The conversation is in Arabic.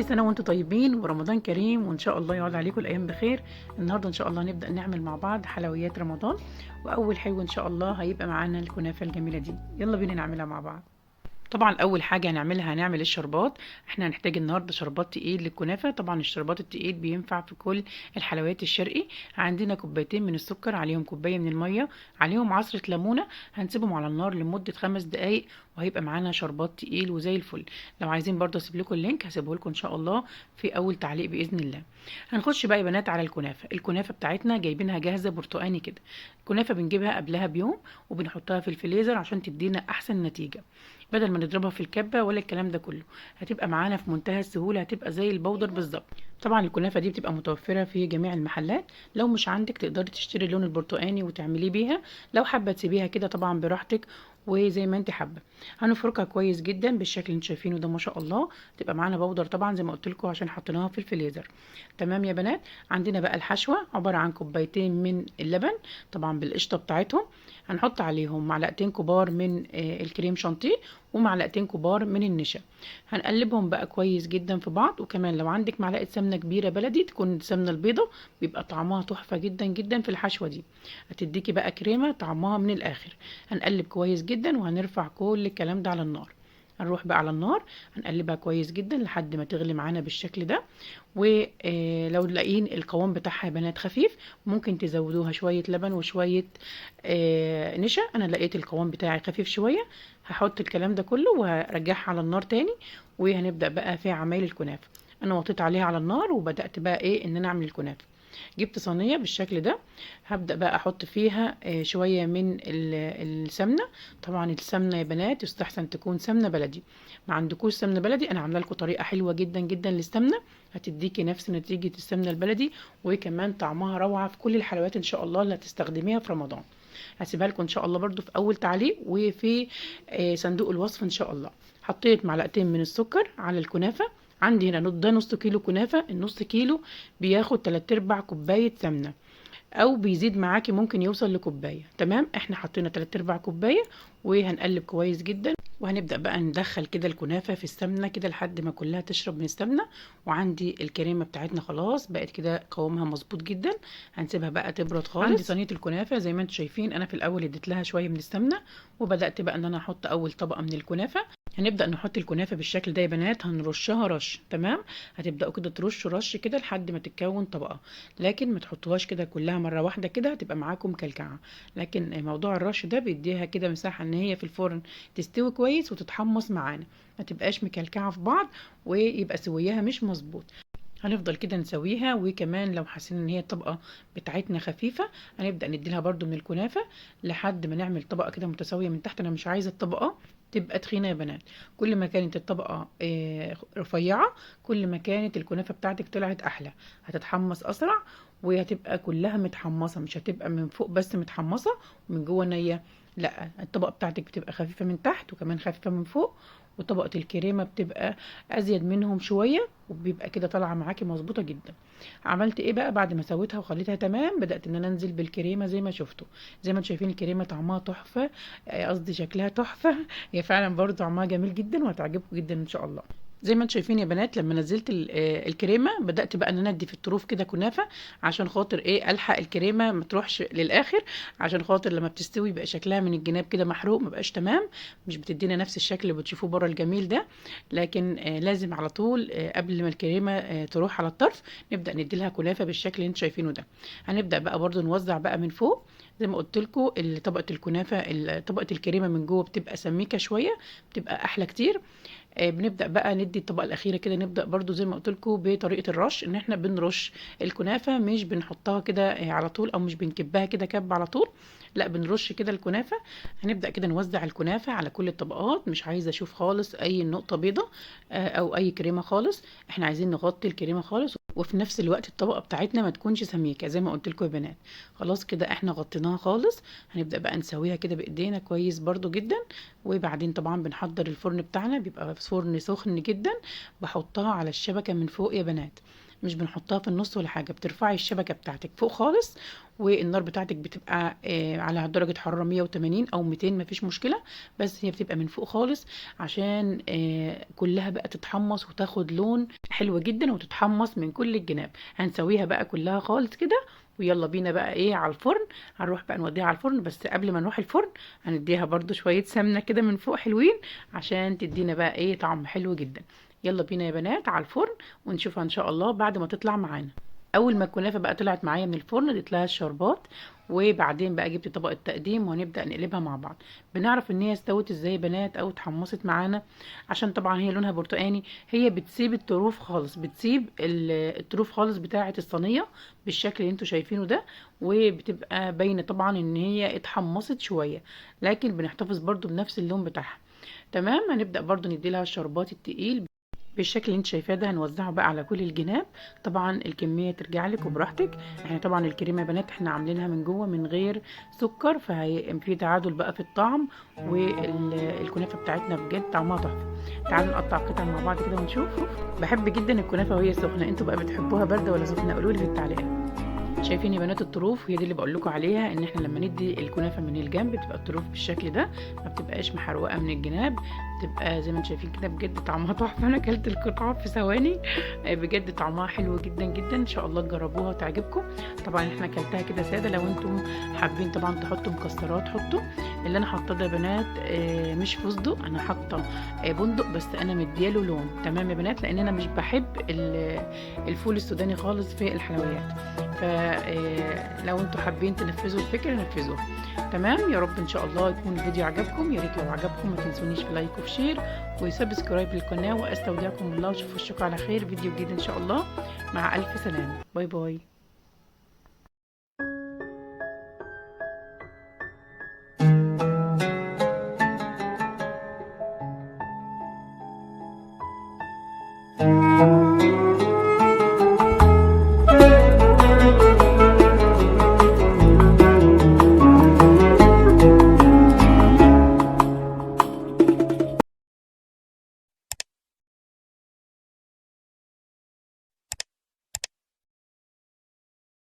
كل سنة وانتم طيبين ورمضان كريم، وان شاء الله يعود عليكم الايام بخير. النهارده ان شاء الله نبدأ نعمل مع بعض حلويات رمضان، واول حلو ان شاء الله هيبقى معانا الكنافة الجميلة دي. يلا بينا نعملها مع بعض. طبعا اول حاجه هنعمل الشربات. احنا هنحتاج النهارده شربات تقيل للكنافه. طبعا الشربات التقيل بينفع في كل الحلويات الشرقي. عندنا كوبايتين من السكر، عليهم كوبايه من الميه، عليهم عصره ليمونه. هنسيبهم على النار لمده 5 دقائق، وهيبقى معانا شربات تقيل وزي الفل. لو عايزين برضه اسيب لكم اللينك، هسيبه لكم ان شاء الله في اول تعليق باذن الله. هنخش بقى يا بنات على الكنافه بتاعتنا جايبينها جاهزه برتقاني كده. الكنافه بنجيبها قبلها بيوم، وبنحطها في الفريزر عشان تدينا احسن نتيجه، بدل ما نضربها في الكبه ولا الكلام ده كله. هتبقى معانا في منتهى السهوله، هتبقى زي البودر بالظبط. طبعا الكنافه دي بتبقى متوفره في جميع المحلات. لو مش عندك تقدري تشتري اللون البرتقاني وتعمليه بيها. لو حابه تسيبيها كده طبعا براحتك، وزي ما انت حابه. هنفركها كويس جدا بالشكل اللي انتوا شايفينه ده، ما شاء الله. تبقى معانا بودر طبعا زي ما قلت لكم عشان حطيناها في الفريزر. تمام يا بنات. عندنا بقى الحشوه عباره عن كوبايتين من اللبن، طبعا بالقشطه بتاعتهم. هنحط عليهم معلقتين كبار من الكريم شانتيه، ومعلقتين كبار من النشا. هنقلبهم بقى كويس جدا في بعض. وكمان لو عندك معلقه سمنه كبيره بلدي، تكون السمنه البيضه، بيبقى طعمها تحفه جدا جدا في الحشوه دي. هتديكي بقى كريمه طعمها من الاخر. هنقلب كويس جدا، وهنرفع كل الكلام ده على النار. هنروح بقى على النار، هنقلبها كويس جدا لحد ما تغلي معانا بالشكل ده. ولو لاقيين القوام بتاعها يا بنات خفيف، ممكن تزودوها شويه لبن وشويه نشا. انا لقيت القوام بتاعي خفيف شويه، هحط الكلام ده كله وهرجعها على النار تاني. وهنبدا بقى في عمايل الكنافه. انا وطيت عليها على النار، وبدات بقى ان انا اعمل الكنافه. جبت صينيه بالشكل ده. هبدا بقى احط فيها شويه من السمنه. طبعا السمنه يا بنات يستحسن تكون سمنه بلدي. ما عندكوش سمنه بلدي، انا عامله لكم طريقه حلوه جدا جدا للسمنه، هتديكي نفس نتيجه السمنه البلدي. وكمان طعمها روعه في كل الحلويات ان شاء الله اللي هتستخدميها في رمضان. هسيبها لكم ان شاء الله برضو في اول تعليق، وفي صندوق الوصف ان شاء الله. حطيت معلقتين من السكر على الكنافه. عندي هنا ده نص كيلو كنافه. النص كيلو بياخد 3/4 كوبايه سمنه، او بيزيد معاكي ممكن يوصل لكوبايه. تمام، احنا حطينا 3/4 كوبايه. وهنقلب كويس جدا، وهنبدا بقى ندخل كده الكنافه في السمنه كده لحد ما كلها تشرب من السمنه. وعندي الكريمه بتاعتنا خلاص بقت كده قوامها مظبوط جدا. هنسيبها بقى تبرد خالص. عندي صينيه الكنافه زي ما انتم شايفين، انا في الاول اديت لها شويه من السمنه، وبدات بقى ان انا احط اول طبقه من الكنافه. هنبدأ نحط الكنافة بالشكل ده يا بنات، هنرشها رش. تمام، هتبدأوا كده ترشوا رش كده لحد ما تتكون طبقة. لكن ما تحطوهاش كده كلها مرة واحدة، كده هتبقى معاكم كلكعة. لكن موضوع الرش ده بيديها كده مساحة ان هي في الفرن تستوي كويس وتتحمص معانا، ما تبقاش مكلكعة في بعض، ويبقى سويها مش مظبوط. هنفضل كده نسويها. وكمان لو حاسين ان هي الطبقه بتاعتنا خفيفه، هنبدا نديلها برضو من الكنافه لحد ما نعمل طبقه كده متساويه من تحت. انا مش عايزه الطبقه تبقى تخينه يا بنات. كل ما كانت الطبقه رفيعه، كل ما كانت الكنافه بتاعتك طلعت احلى، هتتحمص اسرع، وهتبقى كلها متحمصه، مش هتبقى من فوق بس متحمصه ومن جوه نيه. لا، الطبقه بتاعتك بتبقى خفيفه من تحت وكمان خفيفه من فوق، وطبقه الكريمه بتبقى ازيد منهم شويه، وبيبقى كده طالعه معاكي مظبوطه جدا. عملت ايه بقى بعد ما سويتها وخليتها تمام؟ بدات ان انا انزل بالكريمه زي ما شفتوا. زي ما انتم شايفين الكريمه طعمها تحفه، قصدي شكلها تحفه. هي فعلا برضو طعمها جميل جدا، وهتعجبكم جدا ان شاء الله. زي ما انتم شايفين يا بنات، لما نزلت الكريمه، بدات بقى ان انا ادي في الطروف كده كنافه، عشان خاطر الحق الكريمه ما تروحش للاخر، عشان خاطر لما بتستوي يبقى شكلها من الجناب كده محروق، ما بقاش تمام، مش بتدينا نفس الشكل اللي بتشوفوه بره الجميل ده. لكن لازم على طول قبل ما الكريمه تروح على الطرف، نبدا ندي لها كنافه بالشكل اللي انتم شايفينه ده. هنبدا بقى برضو نوزع بقى من فوق. زي ما قلت لكم، طبقه الكنافه طبقه الكريمه من جوه بتبقى سميكه شويه، بتبقى احلى كتير. بنبدأ بقى ندي الطبقة الأخيرة كده. نبدأ برضو زي ما قلت لكم بطريقة الرش، إن إحنا بنرش الكنافة، مش بنحطها كده على طول، أو مش بنكبها كده كب على طول. لا، بنرش كده الكنافة. هنبدأ كده نوزع الكنافة على كل الطبقات. مش عايزة أشوف خالص أي نقطة بيضة أو أي كريمة خالص. إحنا عايزين نغطي الكريمة خالص، وفي نفس الوقت الطبقة بتاعتنا ما تكونش سميكة زي ما قلت لكم يا بنات. خلاص كده إحنا غطيناها خالص. هنبدأ بقى نسويها كده بإيدينا كويس برضو جدا. وبعدين طبعا بنحضر الفرن بتاعنا، بيبقى فرن سخن جدا. بحطها على الشبكة من فوق يا بنات. مش بنحطها في النص ولا حاجه، بترفعي الشبكه بتاعتك فوق خالص، والنار بتاعتك بتبقى على درجه حراره 180 او 200 مفيش مشكله، بس هي بتبقى من فوق خالص عشان كلها بقى تتحمص وتاخد لون حلو جدا وتتحمص من كل الجناب. هنسويها بقى كلها خالص كده، ويلا بينا بقى ايه على الفرن. هنروح بقى نوديها على الفرن، بس قبل ما نروح الفرن هنديها برضو شوية سمنة كده من فوق حلوين عشان تدينا بقى ايه طعم حلو جدا. يلا بينا يا بنات على الفرن، ونشوفها ان شاء الله بعد ما تطلع معانا. اول ما الكنافه بقى طلعت معايا من الفرن اديت لها الشربات، وبعدين بقى جبت طبق التقديم وهنبدا نقلبها مع بعض. بنعرف ان هي استوت ازاي يا بنات او اتحمصت معانا؟ عشان طبعا هي لونها برتقاني، هي بتسيب الطروف خالص، بتسيب الطروف خالص بتاعه الصينيه بالشكل اللي انتوا شايفينه ده، وبتبقى باينه طبعا ان هي اتحمصت شويه، لكن بنحتفظ برضو بنفس اللون بتاعها. تمام، هنبدا برضو ندي لها الشربات التقيل بالشكل اللي انت شايفاه ده، هنوزعه بقى على كل الجناب. طبعا الكميه ترجع لك وبراحتك. احنا طبعا الكريمه يا بنات احنا عاملينها من جوه من غير سكر، فهي في تعادل بقى في الطعم، والكنافه بتاعتنا بجد طعمها تحفه. تعالوا نقطع قطع مع بعض كده ونشوف. بحب جدا الكنافه وهي سخنه، انتوا بقى بتحبوها بارده ولا سخنه؟ قولوا لي في التعليقات. شايفين يا بنات الطروف؟ هي دي اللي بقول لكم عليها، ان احنا لما ندي الكنافه من الجنب بتبقى الطروف بالشكل ده، ما بتبقاش محروقه من الجناب، بتبقى زي ما انتم شايفين كده بجد طعمها تحفه. انا اكلت القطعه في ثواني، بجد طعمها حلو جدا جدا. ان شاء الله تجربوها وتعجبكم. طبعا احنا اكلتها كده ساده، لو انتم حابين طبعا تحطوا مكسرات حطوا. اللي انا حاطاه ده يا بنات مش فستق، انا حاطه بندق، بس انا مدياله لون. تمام يا بنات، لان انا مش بحب الفول السوداني خالص في الحلويات، فلو انتوا حابين تنفذوا الفكرة نفذوها. تمام، يا رب ان شاء الله يكون الفيديو عجبكم. يا ريت لو عجبكم ما تنسونيش في لايك وفي شير وسبسكرايب للقناة، واستودعكم الله واشوفوا وشكم على خير فيديو جديد ان شاء الله. مع الف سلامة، باي باي.